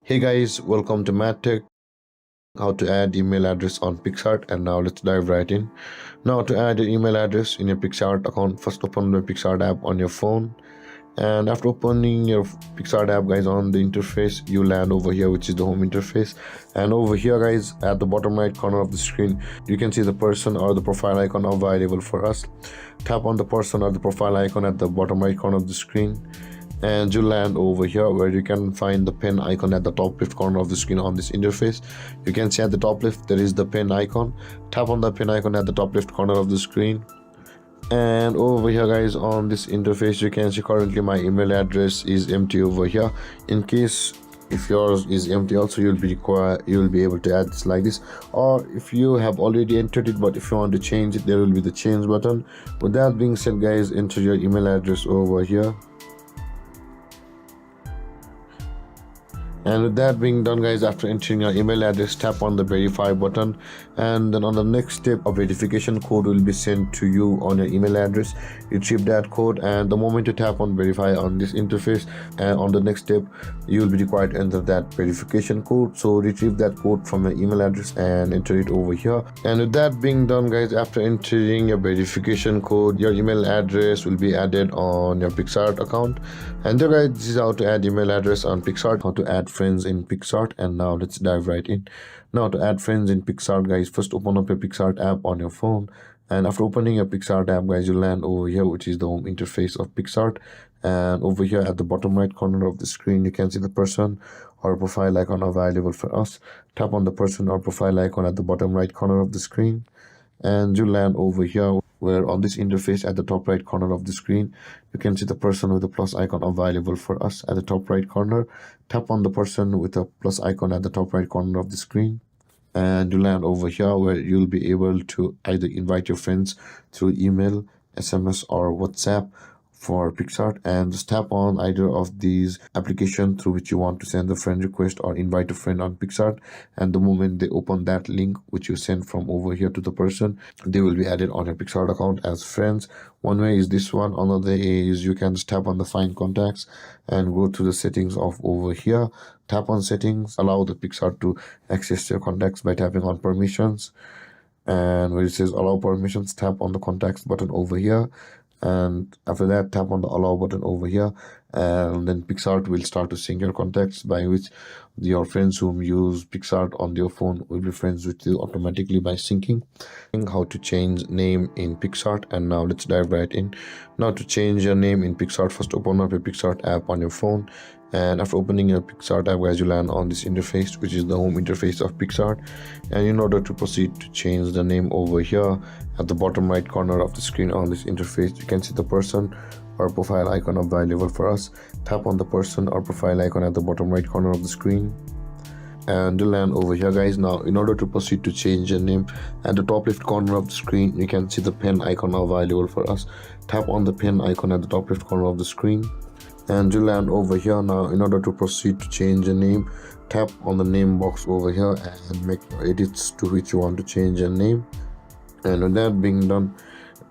Hey guys, welcome to MathTech. How to add email address on Picsart, and now let's dive right in. Now to add your email address in your Picsart account, first open the Picsart app on your phone, and after opening your Picsart app guys, on the interface you land over here, which is the home interface. And over here guys, at the bottom right corner of the screen, you can see the person or the profile icon available for us. Tap on the person or the profile icon at the bottom right corner of the screen, and you land over here where you can find the pen icon at the top left corner of the screen. On this interface you can see at the top left there is the pen icon. Tap on the pen icon at the top left corner of the screen, and over here guys, on this interface you can see currently my email address is empty over here. In case if yours is empty also, you'll be able to add this like this, or if you have already entered it but if you want to change it, there will be the change button. With that being said guys, enter your email address over here. And with that being done guys, after entering your email address, tap on the verify button, and then on the next step a verification code will be sent to you on your email address. Retrieve that code, and the moment you tap on verify on this interface, and on the next step you will be required to enter that verification code. So retrieve that code from your email address and enter it over here. And with that being done guys, after entering your verification code, your email address will be added on your Picsart account. And there guys, this is how to add email address on Picsart, how to add friends in Picsart. And now let's dive right in. Now to add friends in Picsart guys, first open up your Picsart app on your phone, and after opening your Picsart app guys, you land over here, which is the home interface of Picsart. And over here at the bottom right corner of the screen you can see the person or profile icon available for us. Tap on the person or profile icon at the bottom right corner of the screen, and you land over here where on this interface at the top right corner of the screen you can see the person with the plus icon available for us at the top right corner. Tap on the person with a plus icon at the top right corner of the screen, and you land over here where you'll be able to either invite your friends through email, SMS or WhatsApp for Picsart, and just tap on either of these applications through which you want to send the friend request or invite a friend on Picsart. And the moment they open that link which you send from over here to the person, they will be added on your Picsart account as friends. One way is this one. Another is you can just tap on the find contacts and go to the settings of over here. Tap on settings, allow the Picsart to access your contacts by tapping on permissions, and where it says allow permissions, tap on the contacts button over here, and after that tap on the allow button over here, and then Picsart will start to sync your contacts, by which your friends whom use Picsart on their phone will be friends with you automatically by syncing. How to change name in Picsart, and now let's dive right in. Now to change your name in Picsart, first open up your Picsart app on your phone, and after opening your Picsart app guys, you land on this interface, which is the home interface of Picsart. And in order to proceed to change the name over here, at the bottom right corner of the screen on this interface you can see the person or profile icon available for us. Tap on the person or profile icon at the bottom right corner of the screen, and you land over here guys. Now in order to proceed to change your name, at the top left corner of the screen you can see the pen icon available for us. Tap on the pen icon at the top left corner of the screen, and you land over here. Now in order to proceed to change your name, tap on the name box over here and make edits to which you want to change your name. And with that being done,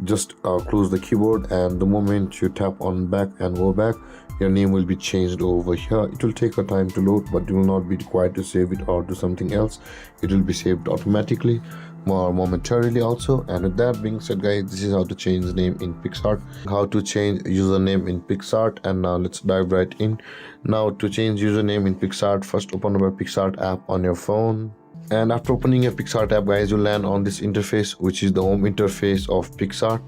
just close the keyboard, and the moment you tap on back and go back, your name will be changed over here. It will take a time to load, but you will not be required to save it or do something else. It will be saved automatically more momentarily also. And with that being said guys, this is how to change the name in Picsart, how to change username in Picsart. And now let's dive right in. Now to change username in Picsart, first open up a Picsart app on your phone, and after opening your Picsart app guys, you land on this interface, which is the home interface of Picsart.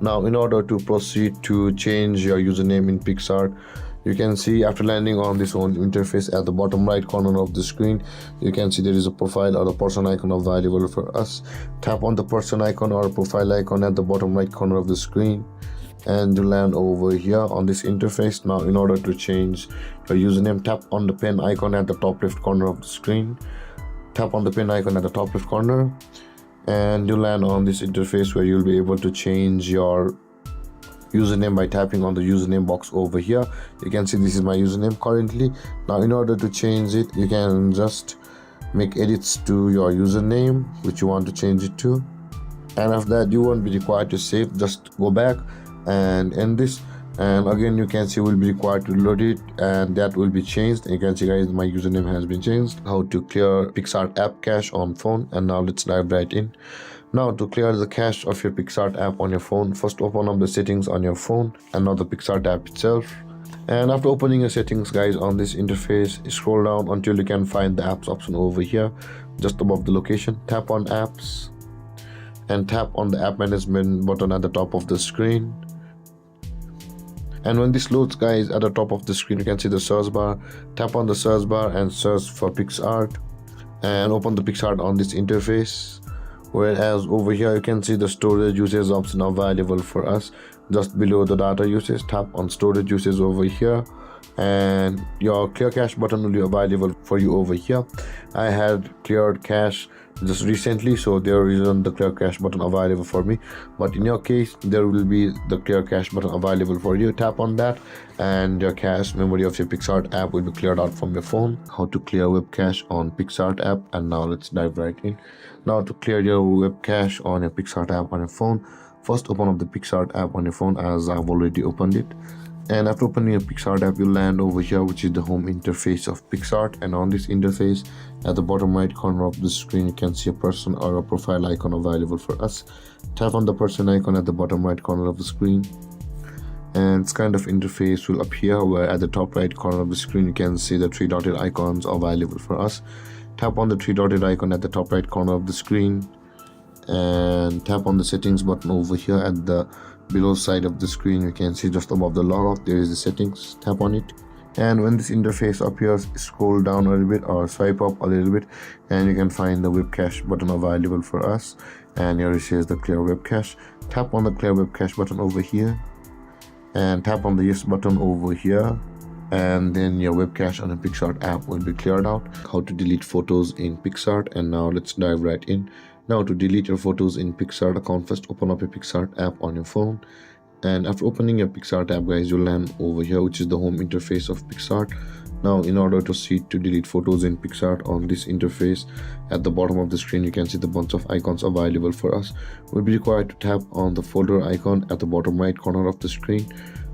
Now in order to proceed to change your username in Picsart, you can see after landing on this home interface at the bottom right corner of the screen you can see there is a profile or a person icon available for us. Tap on the person icon or profile icon at the bottom right corner of the screen, and you land over here on this interface. Now in order to change your username, tap on the pen icon at the top left corner of the screen. Tap on the pen icon at the top left corner, and you land on this interface where you'll be able to change your username by tapping on the username box over here. You can see this is my username currently. Now in order to change it, you can just make edits to your username which you want to change it to, and after that you won't be required to save. Just go back and end this, and again you can see we'll be required to load it, and that will be changed. You can see guys, my username has been changed. How to clear Picsart app cache on phone, and now let's dive right in. Now to clear the cache of your Picsart app on your phone, first open up the settings on your phone and not the Picsart app itself. And after opening your settings guys, on this interface, scroll down until you can find the apps option over here just above the location. Tap on apps and tap on the app management button at the top of the screen. And when this loads guys, at the top of the screen you can see the search bar. Tap on the search bar and search for Picsart and open the Picsart on this interface. Whereas over here you can see the storage usage option available for us just below the data usage. Tap on storage usage over here, and your clear cache button will be available for you over here. I had cleared cache just recently, so there isn't the clear cache button available for me, but in your case there will be the clear cache button available for you. Tap on that and your cache memory of your Picsart app will be cleared out from your phone. How to clear web cache on Picsart app, and now let's dive right in. Now to clear your web cache on your Picsart app on your phone, first open up the Picsart app on your phone, as I've already opened it. And after opening your Picsart app, you'll land over here, which is the home interface of Picsart. And on this interface, at the bottom right corner of the screen, you can see a person or a profile icon available for us. Tap on the person icon at the bottom right corner of the screen, and this kind of interface will appear, where at the top right corner of the screen you can see the three dotted icons available for us. Tap on the three dotted icon at the top right corner of the screen and tap on the settings button over here at the below side of the screen. You can see just above the logout there is the settings. Tap on it, and when this interface appears, scroll down a little bit or swipe up a little bit, and you can find the web cache button available for us, and here it says the clear web cache. Tap on the clear web cache button over here and tap on the yes button over here, and then your web cache on the Picsart app will be cleared out. How to delete photos in Picsart, and now let's dive right in. Now to delete your photos in Picsart account, first open up your Picsart app on your phone, and after opening your Picsart app guys, you'll land over here, which is the home interface of Picsart. Now in order to proceed to delete photos in Picsart on this interface, at the bottom of the screen you can see the bunch of icons available for us. We'll be required to tap on the folder icon at the bottom right corner of the screen.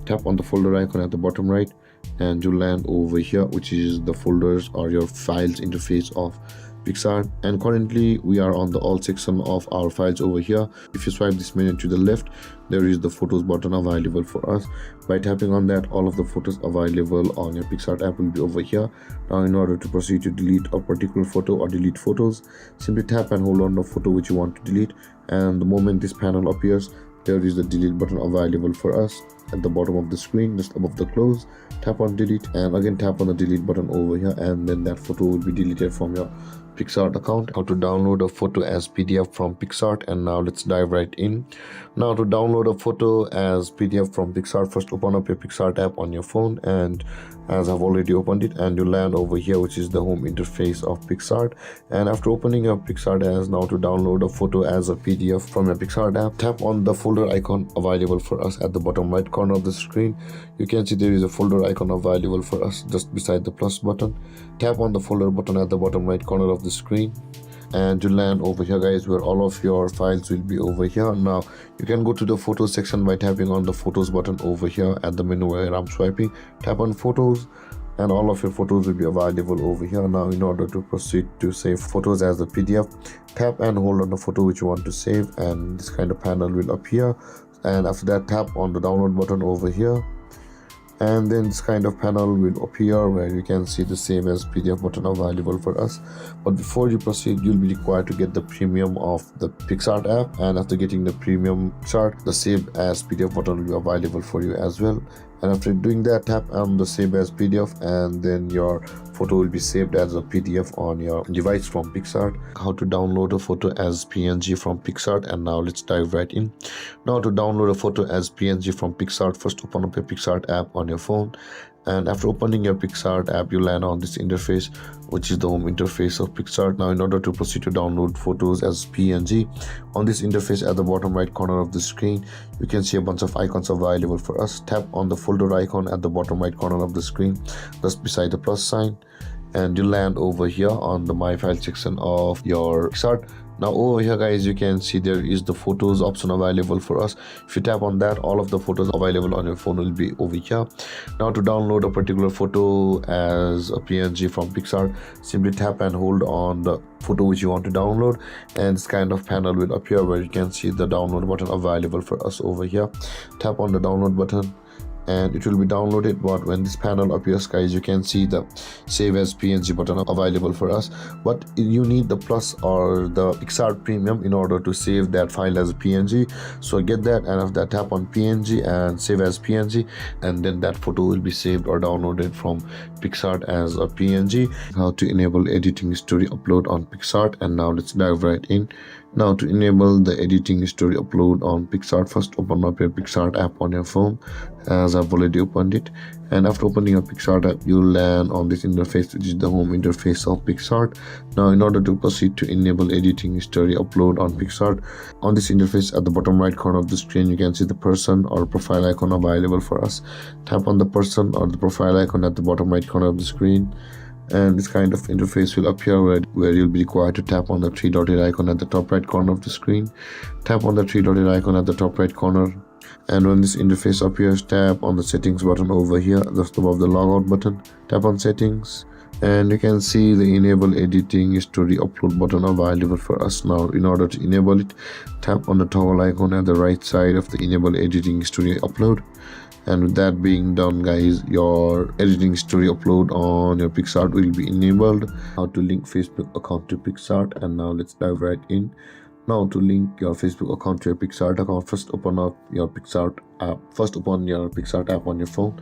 Tap on the folder icon at the bottom right and you'll land over here, which is the folders or your files interface of Picsart. And currently we are on the all section of our files over here. If you swipe this menu to the left, there is the photos button available for us. By tapping on that, all of the photos available on your Picsart app will be over here. Now in order to proceed to delete a particular photo or delete photos, simply tap and hold on the photo which you want to delete, and the moment this panel appears, there is the delete button available for us at the bottom of the screen just above the close. Tap on delete and again tap on the delete button over here, and then that photo will be deleted from your Picsart account. How to download a photo as PDF from Picsart, and now let's dive right in. Now to download a photo as PDF from Picsart, first open up your Picsart app on your phone, and as I've already opened it, and you land over here, which is the home interface of Picsart. And after opening your Picsart as, now to download a photo as a PDF from your Picsart app, tap on the folder icon available for us at the bottom right corner of the screen. You can see there is a folder icon available for us just beside the plus button. Tap on the folder button at the bottom right corner of the screen and you land over here guys, where all of your files will be over here. Now you can go to the photos section by tapping on the photos button over here at the menu where I'm swiping. Tap on photos and all of your photos will be available over here. Now in order to proceed to save photos as a PDF, tap and hold on the photo which you want to save, and this kind of panel will appear. And after that, tap on the download button over here, and then this kind of panel will appear where you can see the save as PDF button available for us. But before you proceed, you'll be required to get the premium of the Picsart app, and after getting the premium chart, the save as PDF button will be available for you as well. And after doing that, tap on the save as PDF, and then your photo will be saved as a PDF on your device from Picsart. How to download a photo as PNG from Picsart, and now let's dive right in. Now to download a photo as PNG from Picsart, first open up your Picsart app on your phone, and after opening your Picsart app, you land on this interface, which is the home interface of Picsart. Now in order to proceed to download photos as PNG, on this interface at the bottom right corner of the screen, you can see a bunch of icons available for us. Tap on the folder icon at the bottom right corner of the screen just beside the plus sign, and you land over here on the my file section of your Picsart. Now over here guys, you can see there is the photos option available for us. If you tap on that, all of the photos available on your phone will be over here. Now to download a particular photo as a PNG from Picsart, simply tap and hold on the photo which you want to download, and this kind of panel will appear where you can see the download button available for us over here. Tap on the download button and it will be downloaded, but when this panel appears guys, you can see the save as PNG button available for us, but you need the plus or the Picsart Premium in order to save that file as a PNG. So get that, and after that tap on PNG and save as PNG, and then that photo will be saved or downloaded from Picsart as a PNG. How to enable editing story upload on Picsart, and now let's dive right in. Now to enable the editing story upload on Picsart, first open up your Picsart app on your phone, as I've already opened it. And after opening your Picsart app, you'll land on this interface, which is the home interface of Picsart. Now in order to proceed to enable editing story upload on Picsart, on this interface at the bottom right corner of the screen, you can see the person or profile icon available for us. Tap on the person or the profile icon at the bottom right corner of the screen, and this kind of interface will appear where you'll be required to tap on the three dotted icon at the top right corner of the screen. Tap on the three dotted icon at the top right corner, and when this interface appears, tap on the settings button over here just above the logout button. Tap on settings, and you can see the enable editing story upload button available for us. Now in order to enable it, tap on the toggle icon at the right side of the enable editing story upload. And with that being done guys, your editing story upload on your Picsart will be enabled. How to link Facebook account to Picsart, and now let's dive right in. Now to link your Facebook account to your Picsart account, first open up your Picsart app. First open your Picsart app on your phone,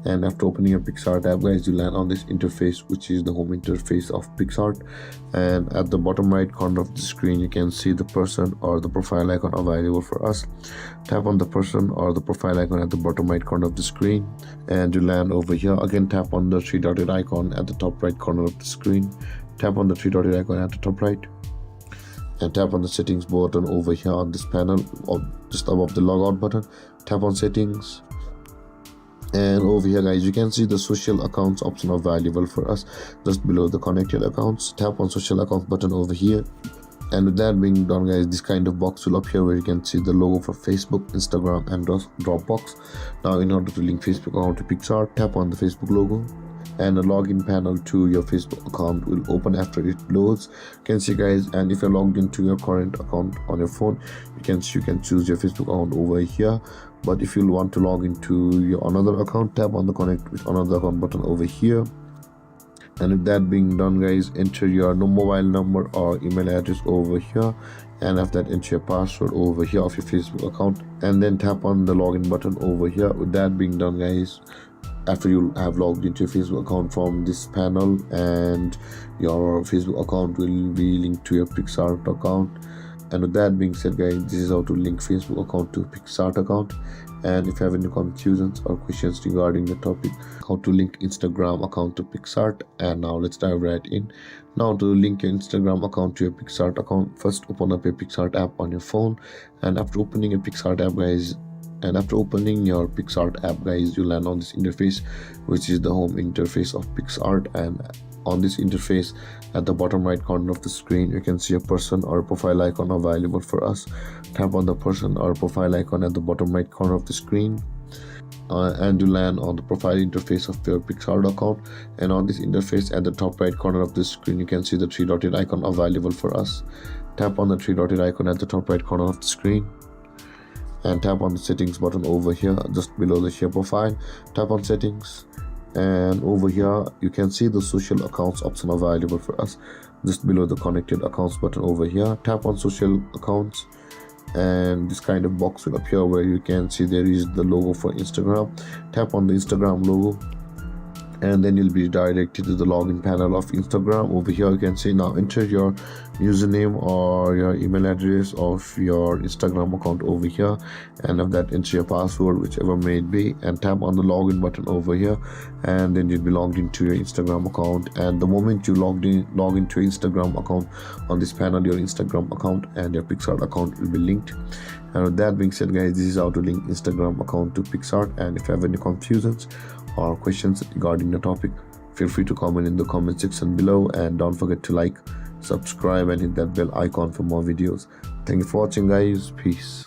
and after opening your Picsart app guys, you land on this interface, which is the home interface of Picsart. And at the bottom right corner of the screen, you can see the person or the profile icon available for us. Tap on the person or the profile icon at the bottom right corner of the screen, and you land over here. Again, tap on the three dotted icon at the top right corner of the screen. Tap on the three dotted icon at the top right, and tap on the settings button over here on this panel or just above the logout button. Tap on settings, and over here guys, you can see the social accounts option available for us just below the connected accounts. Tap on social accounts button over here, and with that being done guys, this kind of box will appear where you can see the logo for Facebook, Instagram and Dropbox. Now in order to link Facebook account to Picsart, tap on the Facebook logo, and a login panel to your Facebook account will open after it loads. You can see guys, and if you're logged into your current account on your phone, you can choose your Facebook account over here. But if you want to log into your another account, tap on the connect with another account button over here. And with that being done guys, enter your mobile number or email address over here, and after that enter your password over here of your Facebook account, and then tap on the login button over here. With that being done guys, after you have logged into your Facebook account from this panel, and your Facebook account will be linked to your Picsart account. And with that being said guys, this is how to link Facebook account to Picsart account. And if you have any confusions or questions regarding the topic, how to link Instagram account to Picsart, and now let's dive right in. Now to link your Instagram account to your Picsart account, first open up your Picsart app on your phone, and after opening your Picsart app guys, you land on this interface, which is the home interface of Picsart. And on this interface at the bottom right corner of the screen, you can see a person or a profile icon available for us. Tap on the person or profile icon at the bottom right corner of the screen, and you land on the profile interface of your Picsart account. And on this interface at the top right corner of the screen, you can see the three dotted icon available for us. Tap on the three dotted icon at the top right corner of the screen, and tap on the settings button over here just below the share profile. Tap on settings, and over here you can see the social accounts option available for us just below the connected accounts button over here. Tap on social accounts, and this kind of box will appear where you can see there is the logo for Instagram. Tap on the Instagram logo, and then you'll be directed to the login panel of Instagram. Over here you can see, now enter your username or your email address of your Instagram account over here, and of that enter your password, whichever may it be, and tap on the login button over here, and then you'll be logged into your Instagram account. And the moment you log into your Instagram account, on this panel your Instagram account and your Picsart account will be linked. And with that being said guys, this is how to link Instagram account to Picsart. And if you have any confusions or questions regarding the topic, feel free to comment in the comment section below, and don't forget to like, subscribe and hit that bell icon for more videos. Thank you for watching, guys. Peace.